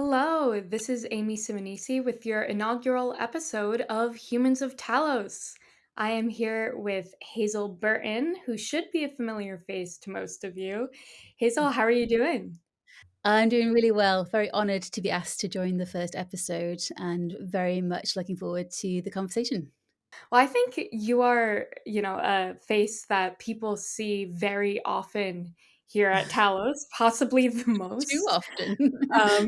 Hello, this is Amy Ciminnisi with your inaugural episode of Humans of Talos. I am here with Hazel Burton, who should be a familiar face to most of you. Hazel, how are you doing? I'm doing really well. Very honored to be asked to join the first episode and very much looking forward to the conversation. Well, I think you are, a face that people see very often here at Talos, possibly the Too most. often. Um,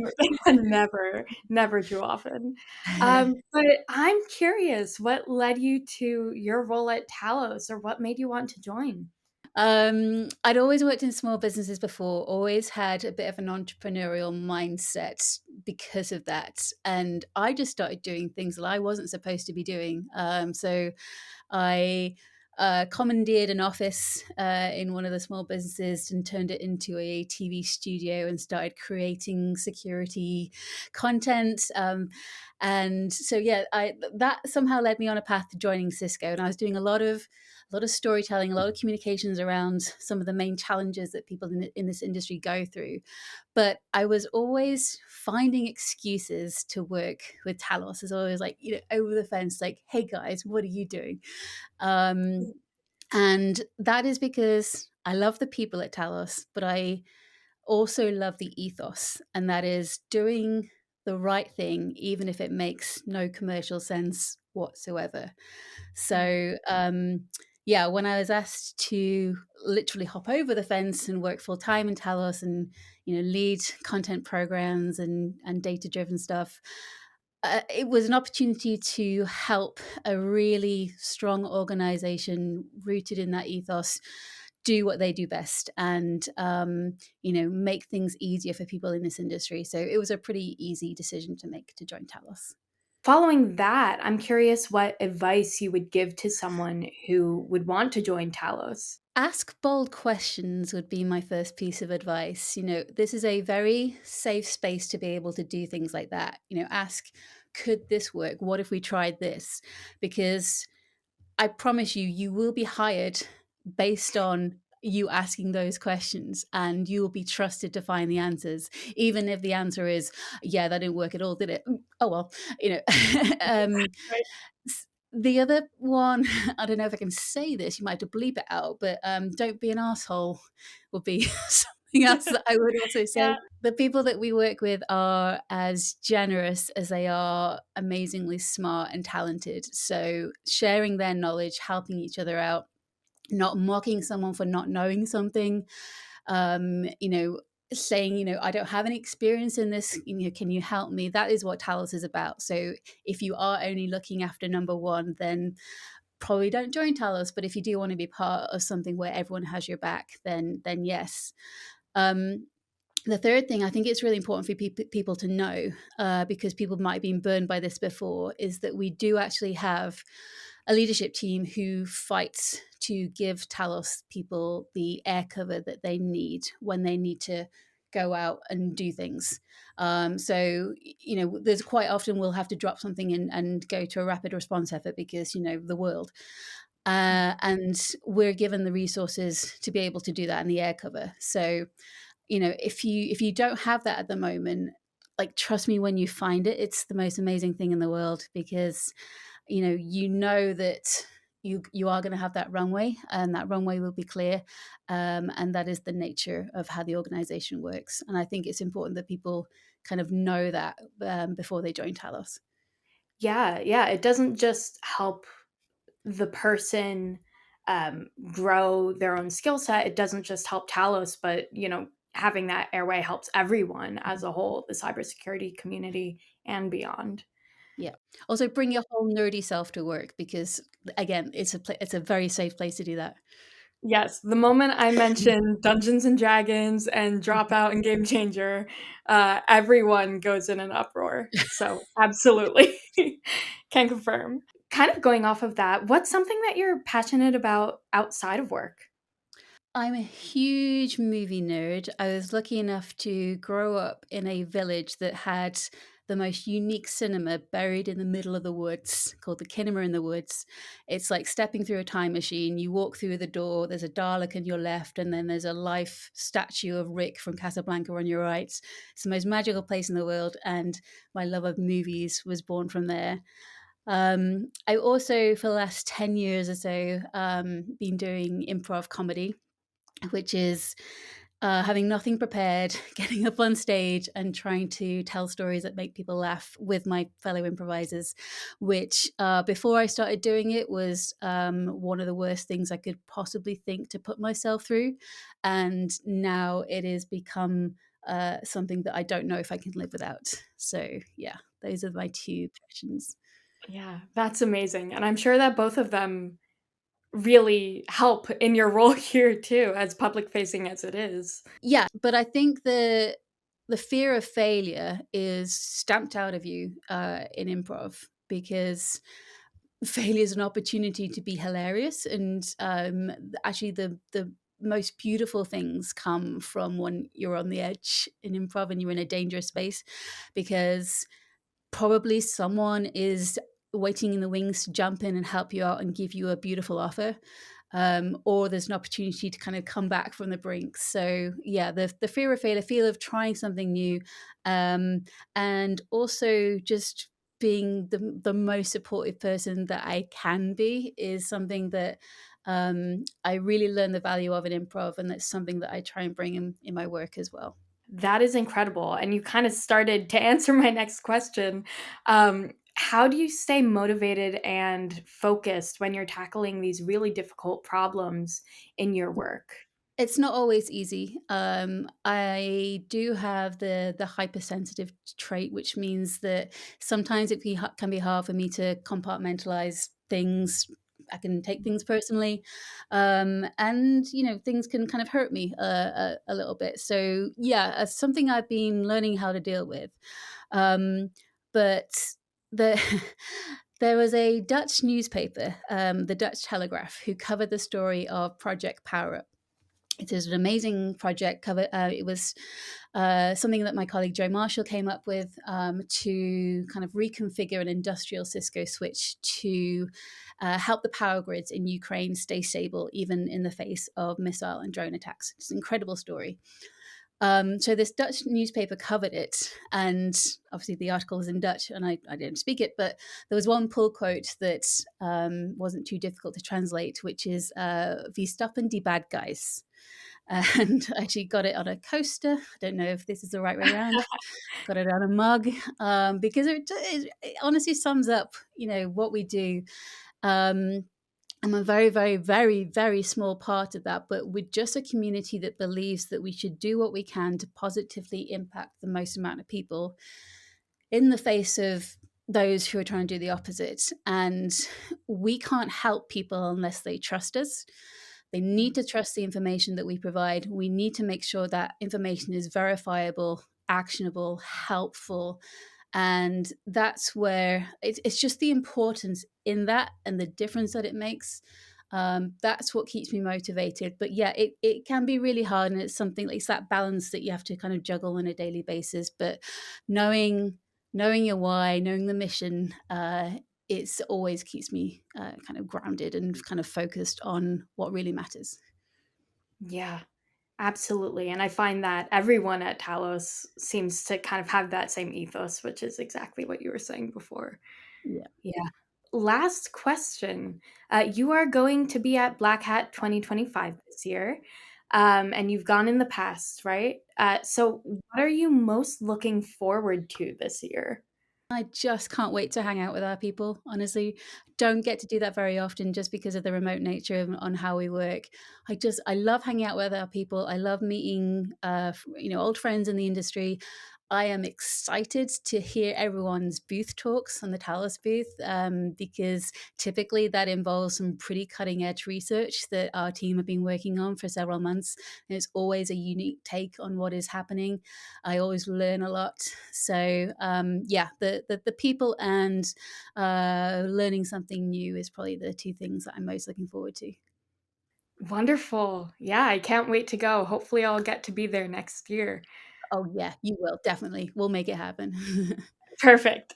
never too often. But I'm curious, what led you to your role at Talos, or what made you want to join? I'd always worked in small businesses before, always had a bit of an entrepreneurial mindset because of that. And I just started doing things that I wasn't supposed to be doing. So I commandeered an office in one of the small businesses and turned it into a TV studio and started creating security content. And so, yeah, that somehow led me on a path to joining Cisco. And I was doing a lot of storytelling, a lot of communications around some of the main challenges that people in this industry go through. But I was always finding excuses to work with Talos. As always, like, over the fence, like, hey guys, what are you doing? Um, and that is because I love the people at Talos, but I also love the ethos, and that is doing the right thing, even if it makes no commercial sense whatsoever. So, yeah, when I was asked to literally hop over the fence and work full time in Talos and lead content programs and data driven stuff, it was an opportunity to help a really strong organization rooted in that ethos do what they do best and make things easier for people in this industry. So it was a pretty easy decision to make to join Talos. Following that, I'm curious what advice you would give to someone who would want to join Talos. Ask bold questions would be my first piece of advice. This is a very safe space to be able to do things like that. Ask, could this work? What if we tried this? Because I promise you, you will be hired based on you asking those questions, and you will be trusted to find the answers, even if the answer is, yeah, that didn't work at all, did it? Oh, well, you know. um, Right. the other one, I don't know if I can say this, you might have to bleep it out, but don't be an asshole would be something else that I would also say. Yeah. The people that we work with are as generous as they are amazingly smart and talented. So sharing their knowledge, helping each other out, not mocking someone for not knowing something, saying, I don't have any experience in this, can you help me? That is what Talos is about. So if you are only looking after number one, then probably don't join Talos. But if you do want to be part of something where everyone has your back, then yes. The third thing I think it's really important for people to know, because people might have been burned by this before, is that we do actually have a leadership team who fights to give Talos people the air cover that they need when they need to go out and do things. So, there's quite often we'll have to drop something and go to a rapid response effort because, the world. And we're given the resources to be able to do that in the air cover. So, if you don't have that at the moment, like, trust me, when you find it, it's the most amazing thing in the world, because you know that you are going to have that runway, and that runway will be clear, and that is the nature of how the organization works. And I think it's important that people kind of know that before they join Talos. Yeah, it doesn't just help the person, grow their own skill set, it doesn't just help Talos, but, having that airway helps everyone as a whole, the cybersecurity community and beyond. Yeah. Also, bring your whole nerdy self to work, because again, it's a very safe place to do that. Yes, the moment I mention Dungeons& and Dragons and Dropout and Game Changer, everyone goes in an uproar, so absolutely. Can confirm. Kind of going off of that, what's something that you're passionate about outside of work? I'm a huge movie nerd. I was lucky enough to grow up in a village that had the most unique cinema buried in the middle of the woods called the Cinema in the Woods. It's like stepping through a time machine. You walk through the door, there's a Dalek on your left, and then there's a life statue of Rick from Casablanca on your right. It's the most magical place in the world, and my love of movies was born from there. I also, for the last 10 years or so, been doing improv comedy, which is having nothing prepared, getting up on stage and trying to tell stories that make people laugh with my fellow improvisers, which before I started doing it was one of the worst things I could possibly think to put myself through. And now it has become something that I don't know if I can live without. So, yeah, those are my two passions. Yeah, that's amazing, and I'm sure that both of them really help in your role here too, as public facing as it is. Yeah, but I think the fear of failure is stamped out of you in improv because failure is an opportunity to be hilarious, and actually the most beautiful things come from when you're on the edge in improv and you're in a dangerous space because probably someone is waiting in the wings to jump in and help you out and give you a beautiful offer. Or there's an opportunity to kind of come back from the brink. So yeah, the fear of failure, fear of trying something new, and also just being the most supportive person that I can be is something that I really learn the value of in improv, and that's something that I try and bring in my work as well. That is incredible, and you kinda started to answer my next question. How do you stay motivated and focused when you're tackling these really difficult problems in your work? It's not always easy. I do have the hypersensitive trait, which means that sometimes can be hard for me to compartmentalize things. I can take things personally, and things can kind of hurt me a little bit. So yeah, something I've been learning how to deal with. But the there was a Dutch newspaper, the Dutch Telegraph, who covered the story of Project Power Up. It is an amazing project. It was something that my colleague Joe Marshall came up with to kind of reconfigure an industrial Cisco switch to help the power grids in Ukraine stay stable, even in the face of missile and drone attacks. It's an incredible story. So this Dutch newspaper covered it, and obviously the article was in Dutch, and I didn't speak it, but there was one pull quote that wasn't too difficult to translate, which is "Vi stoppen die bad guys," and I actually got it on a coaster. I don't know if this is the right way around. Got it on a mug because it honestly sums up, what we do. Um, I'm a very, very, very, very small part of that, but we're just a community that believes that we should do what we can to positively impact the most amount of people in the face of those who are trying to do the opposite. And we can't help people unless they trust us. They need to trust the information that we provide. We need to make sure that information is verifiable, actionable, helpful. And that's where it's just the importance in that and the difference that it makes. That's what keeps me motivated. But yeah, it can be really hard. And it's something like it's that balance that you have to kind of juggle on a daily basis. But knowing knowing your why, knowing the mission, it's always keeps me kind of grounded and kind of focused on what really matters. Yeah, absolutely, and I find that everyone at Talos seems to kind of have that same ethos, which is exactly what you were saying before. Yeah. Yeah. Last question. You are going to be at Black Hat 2025 this year, and you've gone in the past, right? So what are you most looking forward to this year? I just can't wait to hang out with our people, honestly. Don't get to do that very often just because of the remote nature of on how we work. I love hanging out with our people. I love meeting, old friends in the industry. I am excited to hear everyone's booth talks on the Talos booth because typically that involves some pretty cutting edge research that our team have been working on for several months. And it's always a unique take on what is happening. I always learn a lot. So yeah, the people and learning something new is probably the two things that I'm most looking forward to. Wonderful. Yeah, I can't wait to go. Hopefully, I'll get to be there next year. Oh yeah, you will definitely. We'll make it happen. Perfect.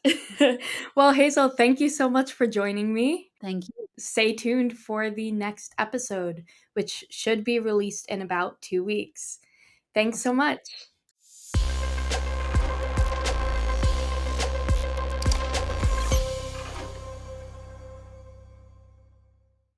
Well, Hazel, thank you so much for joining me. Thank you. Stay tuned for the next episode, which should be released in about 2 weeks. Thanks so Awesome. much.